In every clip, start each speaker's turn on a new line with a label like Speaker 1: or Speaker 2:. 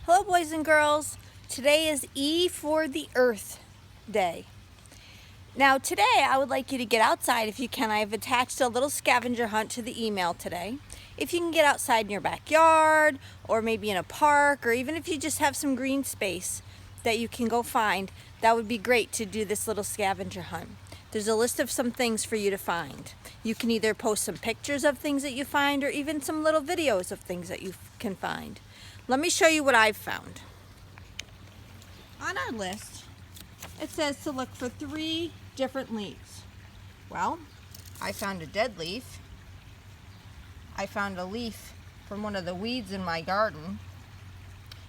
Speaker 1: Hello boys and girls. Today is E for the Earth Day. Now today I would like you to get outside if you can. I have attached a little scavenger hunt to the email today. If you can get outside in your backyard or maybe in a park, or even if you just have some green space that you can go find, that would be great to do this little scavenger hunt. There's a list of some things for you to find. You can either post some pictures of things that you find or even some little videos of things that you can find. Let me show you what I've found. On our list, it says to look for 3 different leaves. Well, I found a dead leaf. I found a leaf from one of the weeds in my garden.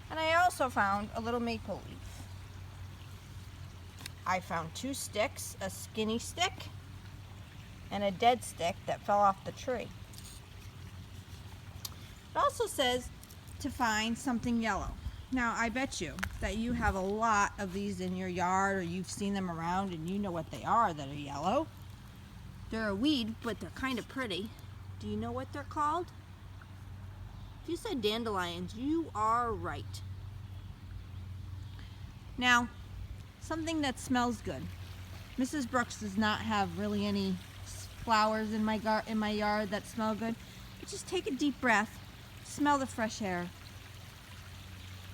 Speaker 1: And I also found a little maple leaf. I found 2 sticks, a skinny stick and a dead stick that fell off the tree. It also says to find something yellow. Now I bet you that you have a lot of these in your yard, or you've seen them around and you know what they are that are yellow. They're a weed, but they're kind of pretty. Do you know what they're called? If you said dandelions, you are right. Now, something that smells good. Mrs. Brooks does not have really any flowers in my yard that smell good. But just take a deep breath. Smell the fresh air.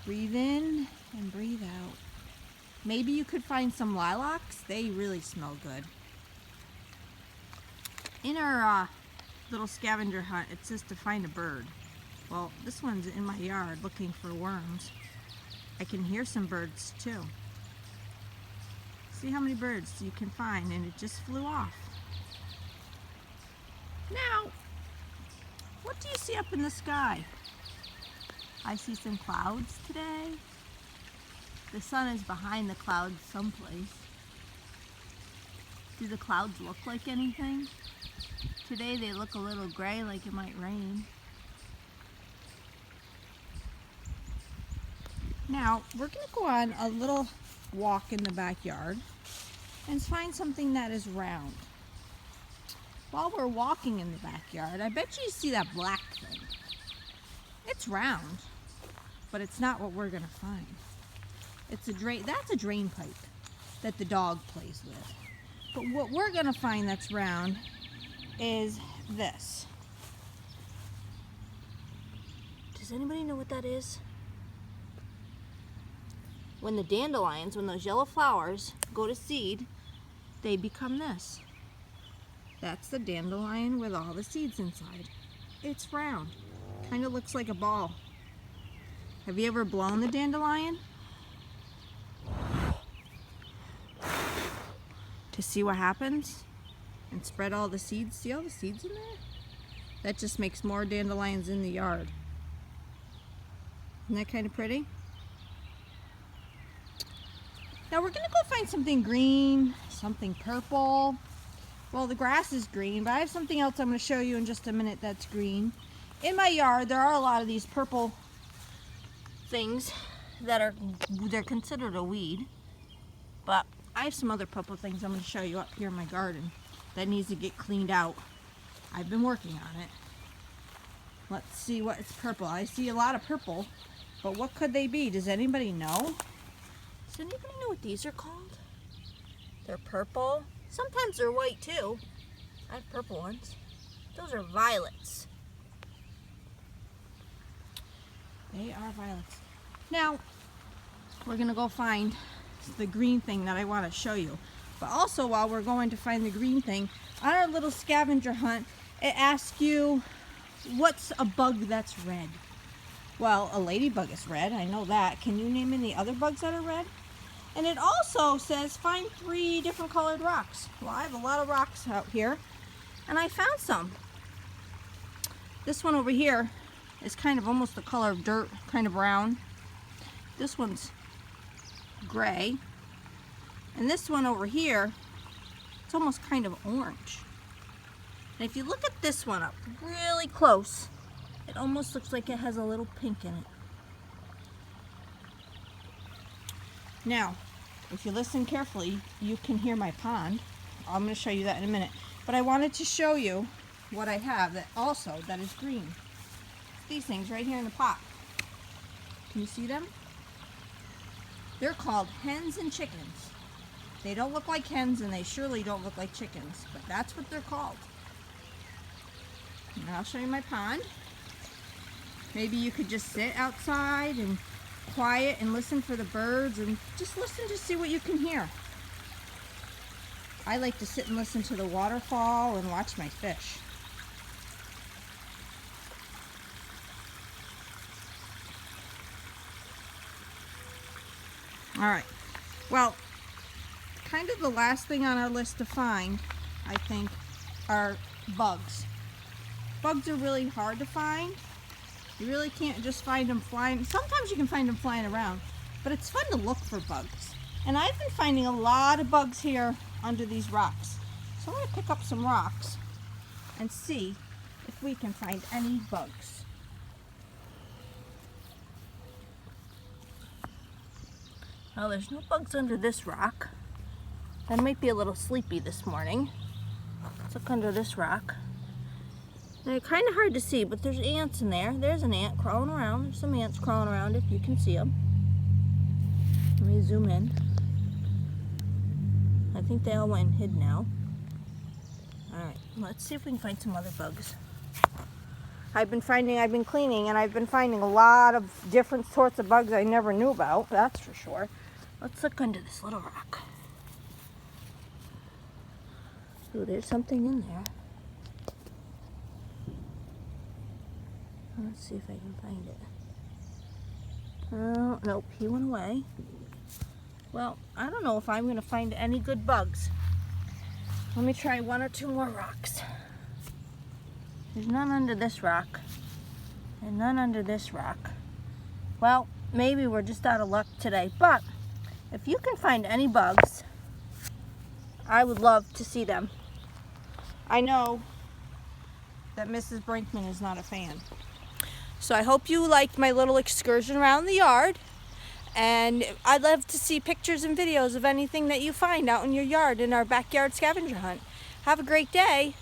Speaker 1: Breathe in and breathe out. Maybe you could find some lilacs. They really smell good. In our little scavenger hunt, it says to find a bird. Well, this one's in my yard looking for worms. I can hear some birds too. See how many birds you can find, and it just flew off. Now, what do you see up in the sky? I see some clouds today. The sun is behind the clouds someplace. Do the clouds look like anything? Today they look a little gray, like it might rain. Now, we're going to go on a little walk in the backyard and find something that is round. While we're walking in the backyard, I bet you see that black thing. It's round, but it's not what we're gonna find. It's a drain. That's a drain pipe that the dog plays with. But what we're gonna find that's round is this. Does anybody know what that is? When the dandelions, when those yellow flowers go to seed, they become this. That's the dandelion with all the seeds inside. It's round. Kind of looks like a ball. Have you ever blown the dandelion? To see what happens? And spread all the seeds. See all the seeds in there? That just makes more dandelions in the yard. Isn't that kind of pretty? Now we're gonna go find something green, something purple. Well, the grass is green, but I have something else I'm going to show you in just a minute that's green. In my yard, there are a lot of these purple things that they're considered a weed. But I have some other purple things I'm going to show you up here in my garden that needs to get cleaned out. I've been working on it. Let's see what it's purple. I see a lot of purple, but what could they be? Does anybody know? Does anybody know what these are called? They're purple. Sometimes they're white too. I have purple ones. Those are violets. They are violets. Now, we're gonna go find the green thing that I wanna show you. But also, while we're going to find the green thing, on our little scavenger hunt, it asks you, what's a bug that's red? Well, a ladybug is red, I know that. Can you name any other bugs that are red? And it also says find 3 different colored rocks. Well, I have a lot of rocks out here, and I found some. This one over here is kind of almost the color of dirt, kind of brown. This one's gray. And this one over here, it's almost kind of orange. And if you look at this one up really close, it almost looks like it has a little pink in it. Now, if you listen carefully, you can hear my pond. I'm going to show you that in a minute. But I wanted to show you what I have that is green. These things right here in the pot. Can you see them? They're called hens and chickens. They don't look like hens and they surely don't look like chickens, but that's what they're called. And I'll show you my pond. Maybe you could just sit outside and quiet and listen for the birds and just listen to see what you can hear. I like to sit and listen to the waterfall and watch my fish. All right, well, kind of the last thing on our list to find, I think, are bugs. Bugs are really hard to find. You really can't just find them flying. Sometimes you can find them flying around, but it's fun to look for bugs. And I've been finding a lot of bugs here under these rocks. So I'm going to pick up some rocks and see if we can find any bugs. Well, there's no bugs under this rock. I might be a little sleepy this morning. Let's look under this rock. They're kind of hard to see, but there's ants in there. There's an ant crawling around. There's some ants crawling around if you can see them. Let me zoom in. I think they all went and hid now. Alright, let's see if we can find some other bugs. I've been cleaning, and I've been finding a lot of different sorts of bugs I never knew about, that's for sure. Let's look under this little rock. Ooh, there's something in there. Let's see if I can find it. Oh, nope, he went away. Well, I don't know if I'm going to find any good bugs. Let me try one or two more rocks. There's none under this rock, and none under this rock. Well, maybe we're just out of luck today, but if you can find any bugs, I would love to see them. I know that Mrs. Brinkman is not a fan. So I hope you liked my little excursion around the yard. And I'd love to see pictures and videos of anything that you find out in your yard in our backyard scavenger hunt. Have a great day.